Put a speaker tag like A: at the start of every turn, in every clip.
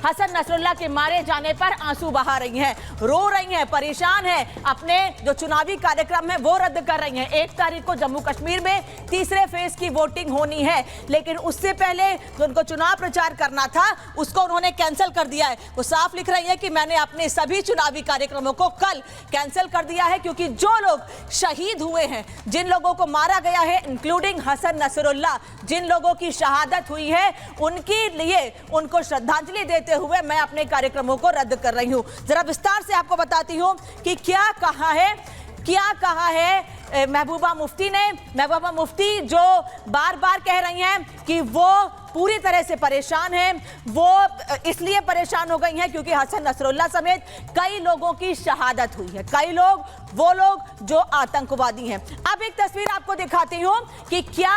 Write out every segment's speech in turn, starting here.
A: Hasan Nasrallah के मारे जाने पर आंसू बहा रही हैं, रो रही हैं, परेशान हैं, अपने जो चुनावी कार्यक्रम है वो रद्द कर रही हैं। 1 तारीख को जम्मू कश्मीर में तीसरे फेज की वोटिंग होनी है, लेकिन उससे पहले जो उनको चुनाव प्रचार करना था उसको उन्होंने कैंसिल कर दिया है। वो साफ लिख रही है कि मैंने अपने सभी चुनावी कार्यक्रमों को कल कैंसिल कर दिया है, क्योंकि जो लोग शहीद हुए हैं, जिन लोगों को मारा गया है, इंक्लूडिंग हसन नसरुल्लाह, जिन लोगों की शहादत हुई है, उनके लिए उनको श्रद्धांजलि देते हुए मैं अपने कार्यक्रमों को रद्द कर रही हूं। जरा विस्तार से आपको बताती हूं कि क्या कहा है महबूबा मुफ्ती ने। महबूबा मुफ्ती जो बार बार कह रही हैं कि वो पूरी तरह से परेशान हैं, वो इसलिए परेशान हो गई हैं क्योंकि हसन नसरुल्लाह समेत कई लोगों की शहादत हुई है, कई लोग, वो लोग जो आतंकवादी हैं। अब एक तस्वीर आपको दिखाती हूं कि क्या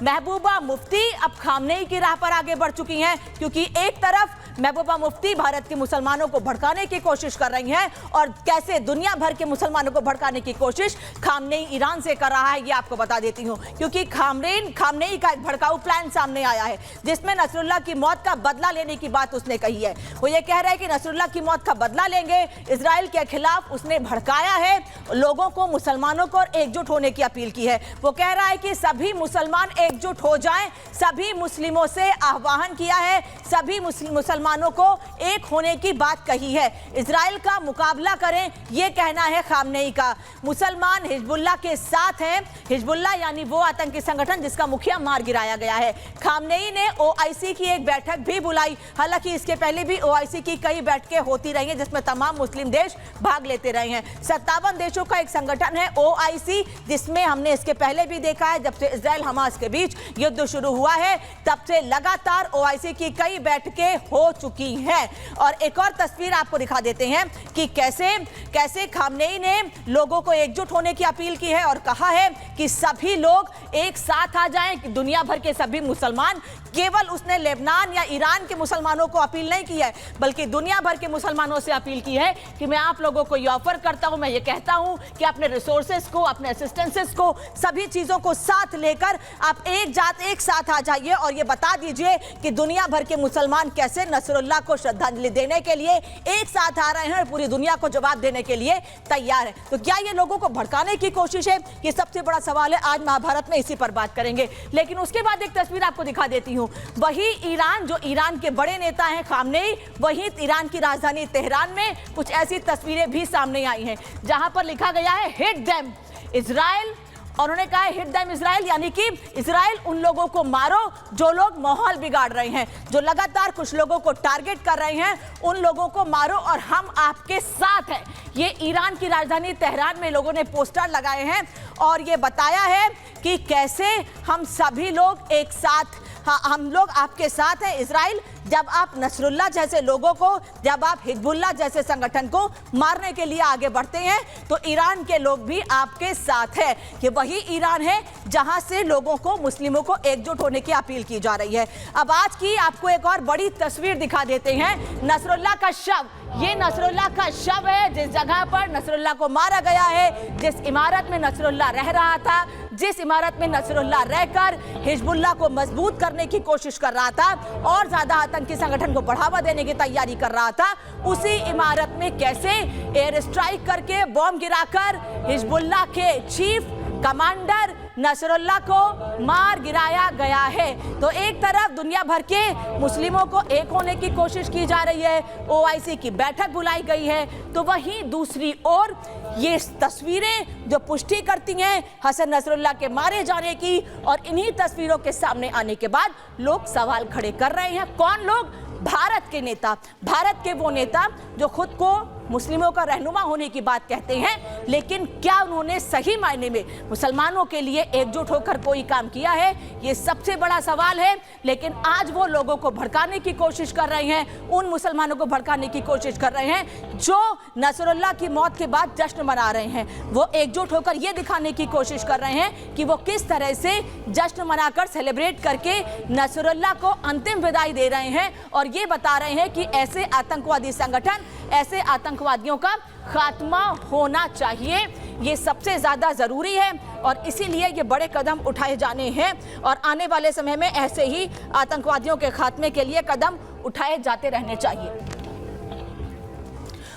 A: महबूबा मुफ्ती अब खामनेई की राह पर आगे बढ़ चुकी हैं, क्योंकि एक तरफ महबूबा मुफ्ती भारत के मुसलमानों को भड़काने की कोशिश कर रही हैं और कैसे दुनिया भर के मुसलमानों को भड़काने की कोशिश खामनेई ईरान से कर रहा है, ये आपको बता देती हूं। क्योंकि खामनेई का एक भड़काऊ प्लान सामने आया है जिसमें नसरुल्लाह की मौत का बदला लेने की बात उसने कही है। वो ये कह रहा है कि नसरुल्लाह की मौत का बदला लेंगे, इजराइल के खिलाफ उसने भड़काया है लोगों को, मुसलमानों को, और एकजुट होने की अपील की है। वो कह रहा है कि सभी मुसलमान एकजुट हो जाएं, सभी मुस्लिमों से आह्वान किया है, सभी मुसलमानों को एक होने की बात कही है, इजराइल का मुकाबला करें, यह कहना है खामनेई का। मुसलमान हिजबुल्लाह के साथ हैं, हिजबुल्लाह यानी वो आतंकी संगठन जिसका मुखिया मार गिराया गया है। खामनेई ने ओआईसी की एक बैठक भी बुलाई, हालांकि इसके पहले भी ओआईसी की कई बैठकें होती रही हैं जिसमें तमाम मुस्लिम देश भाग लेते रहे हैं। 57 देशों का एक संगठन है ओआईसी, जिसमें हमने इसके पहले भी देखा है, जब से इजराइल हमास के बीच युद्ध शुरू हुआ है तब से लगातार ओआईसी की कई बैठकें हो चुकी हैं। और एक और तस्वीर आपको दिखा देते हैं कि कैसे खामनेई ने लोगों को एकजुट होने की अपील की है और कहा है कि सभी लोग एक साथ आ जाएं, दुनिया भर के सभी मुसलमान। केवल उसने लेबनान या ईरान के मुसलमानों को अपील नहीं की है, बल्कि दुनिया भर के मुसलमानों से अपील की है कि मैं आप लोगों को ये ऑफर करता हूं, मैं ये कहता हूं कि अपने रिसोर्सेज को, अपने असिस्टेंसेस को, सभी चीजों को साथ लेकर आप एक साथ आ जाइए और ये बता दीजिए कि दुनिया भर के मुसलमान कैसे नसरुल्लाह को श्रद्धांजलि देने के लिए एक साथ आ रहे हैं और पूरी दुनिया को जवाब देने के लिए तैयार है। तो क्या ये लोगों को भड़काने की कोशिश है? ये सबसे बड़ा सवाल है। आज महाभारत में इसी पर बात करेंगे, लेकिन उसके बाद एक तस्वीर आपको दिखा देती हूं। वही ईरान, जो ईरान के बड़े नेता हैं खामनेई, वही ईरान की राजधानी तेहरान में कुछ ऐसी तस्वीरें भी सामने आई हैं जहां पर लिखा गया है हिट देम इजराइल, और उन्होंने कहा है हिट देम इजराइल, यानी कि इजराइल उन लोगों को मारो जो लोग माहौल बिगाड़ रहे हैं, जो लगातार कुछ लोगों को टारगेट कर रहे हैं, उन लोगों को मारो और हम आपके साथ हैं। ये ईरान की राजधानी तेहरान में लोगों ने पोस्टर लगाए हैं और ये बताया है कि कैसे हम सभी लोग एक साथ, हाँ, हम लोग आपके साथ हैं इजराइल। जब आप नसरुल्लाह जैसे लोगों को, जब आप हिजबुल्लाह जैसे संगठन को मारने के लिए आगे बढ़ते हैं तो ईरान के लोग भी आपके साथ हैं। ये वही ईरान है जहां से लोगों को, मुस्लिमों को एकजुट होने की अपील की जा रही है। अब आज की आपको एक और बड़ी तस्वीर दिखा देते हैं, नसरुल्लाह का शव। ये नसरुल्लाह का शव है जिस जगह पर नसरुल्लाह को मारा गया है, जिस इमारत में नसरुल्लाह रह रहा था, जिस इमारत में नसरुल्लाह रहकर हिजबुल्लाह को मजबूत करने की कोशिश कर रहा था और ज्यादा आतंकी संगठन को बढ़ावा देने की तैयारी कर रहा था, उसी इमारत में कैसे एयर स्ट्राइक करके, बॉम्ब गिराकर हिजबुल्लाह के चीफ कमांडर नसरुल्लाह को मार गिराया गया है। तो एक तरफ दुनिया भर के मुस्लिमों को एक होने की कोशिश की जा रही है, ओआईसी की बैठक बुलाई गई है, तो वहीं दूसरी ओर ये तस्वीरें जो पुष्टि करती हैं हसन नसरुल्लाह के मारे जाने की, और इन्हीं तस्वीरों के सामने आने के बाद लोग सवाल खड़े कर रहे हैं। कौन लोग? भारत के नेता, भारत के वो नेता जो खुद को मुस्लिमों का रहनुमा होने की बात कहते हैं, लेकिन क्या उन्होंने सही मायने में मुसलमानों के लिए एकजुट होकर कोई काम किया है? ये सबसे बड़ा सवाल है। लेकिन आज वो लोगों को भड़काने की कोशिश कर रहे हैं, उन मुसलमानों को भड़काने की कोशिश कर रहे हैं जो नसरुल्लाह की मौत के बाद जश्न मना रहे हैं। वो एकजुट होकर ये दिखाने की कोशिश कर रहे हैं कि वो किस तरह से जश्न मनाकर, सेलिब्रेट करके नसरुल्लाह को अंतिम विदाई दे रहे हैं और ये बता रहे हैं कि ऐसे आतंकवादी संगठन, ऐसे आतंकवादियों का खात्मा होना चाहिए। ये सबसे ज्यादा जरूरी है और इसीलिए ये बड़े कदम उठाए जाने हैं और आने वाले समय में ऐसे ही आतंकवादियों के खात्मे के लिए कदम उठाए जाते रहने चाहिए।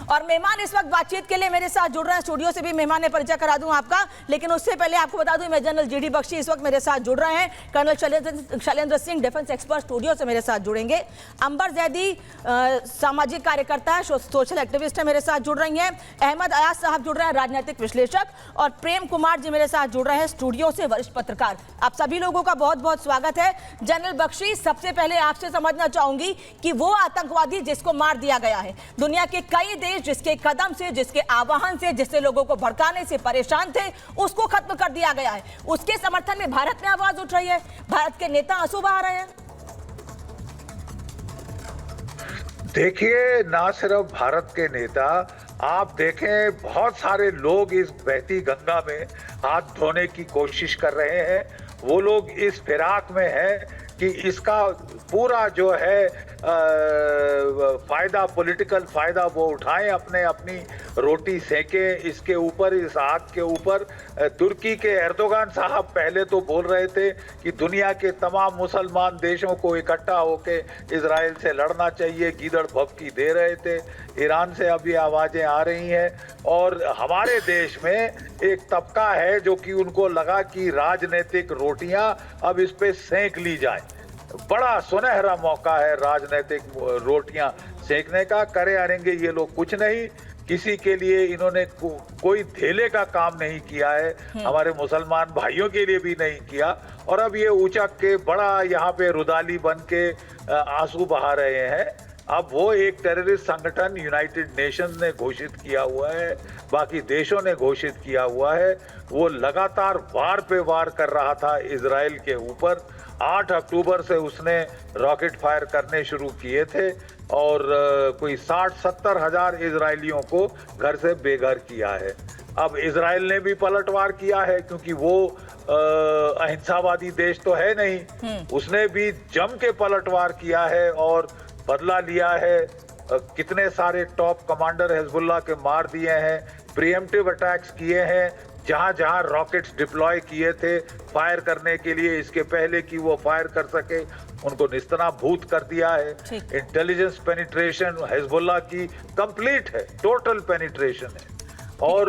A: और मेहमान इस वक्त बातचीत के लिए मेरे साथ जुड़ रहे हैं, स्टूडियो से भी मेहमान ने परिचय करा दूं आपका, लेकिन उससे पहले आपको बता दूं मैं जनरल जीडी बख्शी इस वक्त मेरे साथ जुड़ रहे हैं, colonel Shailendra Singh defence expert studio से मेरे साथ जुड़ेंगे, अंबर जैदी सामाजिक कार्यकर्ता है, सोशल एक्टिविस्ट है, मेरे साथ जुड़ रही हैं, अहमद अयाज साहब जुड़ रहे हैं, राजनीतिक विश्लेषक, और प्रेम कुमार जी मेरे साथ जुड़ रहे हैं स्टूडियो से, वरिष्ठ पत्रकार। आप सभी लोगों का बहुत बहुत स्वागत है। जनरल बख्शी, सबसे पहले आपसे समझना चाहूंगी कि वो आतंकवादी जिसको मार दिया गया है, दुनिया के कई देश जिसके कदम से, जिसके आह्वान से, जिससे लोगों को भड़काने से परेशान थे, उसको खत्म कर दिया गया है, उसके समर्थन में भारत में आवाज उठ रही है, भारत के नेता आंसू बहा रहे हैं।
B: देखिए, ना सिर्फ भारत के नेता, आप देखें बहुत सारे लोग इस बहती गंगा में हाथ धोने की कोशिश कर रहे हैं। वो लोग इस फिराक में हैं कि इसका पूरा जो है फायदा, पॉलिटिकल फायदा वो उठाएं, अपनी रोटी सेकें इसके ऊपर, इस आग के ऊपर। तुर्की के एर्दोगान साहब पहले तो बोल रहे थे कि दुनिया के तमाम मुसलमान देशों को इकट्ठा होके इजराइल से लड़ना चाहिए, गीदड़ भभकी दे रहे थे। ईरान से अभी आवाजें आ रही हैं और हमारे देश में एक तबका है जो कि उनको लगा कि राजनीतिक रोटियां अब इस पे सेंक ली जाए। बड़ा सुनहरा मौका है राजनीतिक रोटियां सेकने का। करे अरेंगे ये लोग कुछ नहीं, किसी के लिए इन्होंने कोई धेले का काम नहीं किया है, हमारे मुसलमान भाइयों के लिए भी नहीं किया। और अब ये उचक के बड़ा यहाँ पे रुदाली बन के आंसू बहा रहे हैं। अब वो एक टेररिस्ट संगठन यूनाइटेड नेशंस ने घोषित किया हुआ है, बाकी देशों ने घोषित किया हुआ है, वो लगातार वार पे वार कर रहा था इजराइल के ऊपर। 8 अक्टूबर से उसने रॉकेट फायर करने शुरू किए थे और कोई 60-70 हजार इजरायलियों को घर से बेघर किया है। अब इजराइल ने भी पलटवार किया है क्योंकि वो अहिंसावादी देश तो है नहीं, उसने भी जम के पलटवार किया है और बदला लिया है। कितने सारे टॉप कमांडर हिजबुल्लाह के मार दिए हैं, प्रीएम्प्टिव अटैक्स किए हैं, जहां जहां रॉकेट्स डिप्लॉय किए थे फायर करने के लिए, इसके पहले कि वो फायर कर सके, उनको निस्तनाबूत कर दिया है। इंटेलिजेंस पेनिट्रेशन हिजबुल्लाह की कंप्लीट है, टोटल पेनिट्रेशन है। और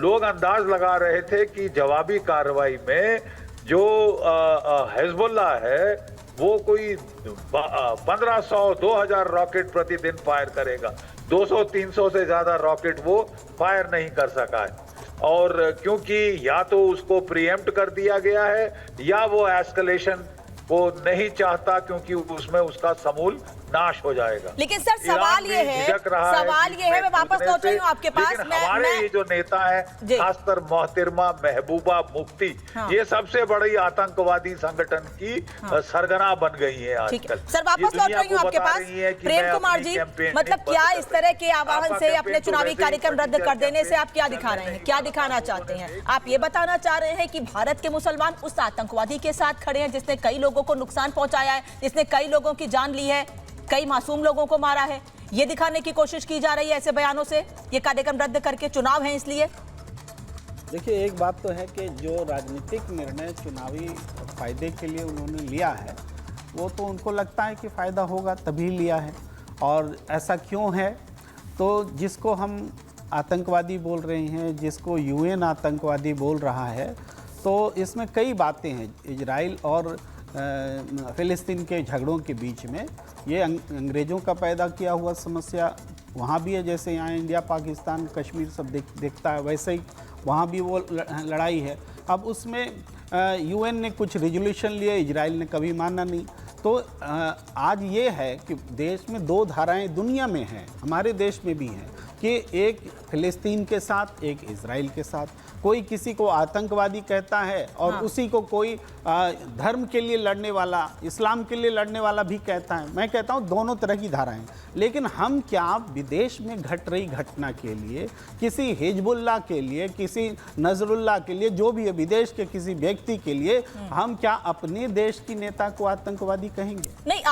B: लोग अंदाज लगा रहे थे कि जवाबी कार्रवाई में जो हिजबुल्लाह है वो कोई 1500-2000 रॉकेट प्रतिदिन फायर करेगा। 200-300 से ज्यादा रॉकेट वो फायर नहीं कर सका है। और क्योंकि या तो उसको प्रीएम्प्ट कर दिया गया है या वो एस्केलेशन वो नहीं चाहता, क्योंकि उसमें उसका समूल नाश हो जाएगा।
A: लेकिन सर सवाल ये है मैं वापस लौट रही हूँ आपके पास।
B: हमारे ये जो नेता है, खासकर मोहतरमा महबूबा मुफ्ती, ये सबसे बड़ी आतंकवादी संगठन की सरगना बन गई है आजकल।
A: सर वापस लौट रही हूँ आपके पास। प्रेम कुमार जी, मतलब क्या इस तरह के आह्वान से, अपने चुनावी कार्यक्रम रद्द कर देने से आप क्या दिखा रहे हैं, क्या दिखाना चाहते हैं? आप ये बताना चाह रहे हैं कि भारत के मुसलमान उस आतंकवादी के साथ खड़े हैं जिसने कई लोगों को नुकसान पहुंचाया है, जिसने कई लोगों की जान ली है, कई मासूम लोगों को मारा है, ये दिखाने की कोशिश की जा रही है ऐसे बयानों से, ये कार्यक्रम रद्द करके? चुनाव है इसलिए।
C: देखिए, एक बात तो है कि जो राजनीतिक निर्णय चुनावी फायदे के लिए उन्होंने लिया है, वो तो उनको लगता है कि फ़ायदा होगा तभी लिया है। और ऐसा क्यों है? तो जिसको हम आतंकवादी बोल रहे हैं, जिसको यूएन आतंकवादी बोल रहा है, तो इसमें कई बातें हैं। इजराइल और फ़िलिस्तीन के झगड़ों के बीच में ये अंग्रेज़ों का पैदा किया हुआ समस्या वहाँ भी है, जैसे यहाँ इंडिया पाकिस्तान कश्मीर सब देखता है, वैसे ही वहाँ भी वो लड़ाई है। अब उसमें यूएन ने कुछ रेजोल्यूशन लिए, इजराइल ने कभी माना नहीं। तो आज ये है कि देश में दो धाराएं दुनिया में हैं, हमारे देश में भी हैं, कि एक फ़िलिस्तीन के साथ, एक इजराइल के साथ। कोई किसी को आतंकवादी कहता है और उसी को कोई धर्म के लिए लड़ने वाला, इस्लाम के लिए लड़ने वाला भी कहता है। मैं कहता हूँ दोनों तरह की धाराएं। लेकिन हम क्या विदेश में घट रही घटना के लिए, किसी हिजबुल्लाह के लिए, किसी नजरुल्लाह के लिए, जो भी है विदेश के किसी व्यक्ति के लिए, हम क्या अपने देश की नेता को आतंकवादी कहेंगे?
A: नहीं।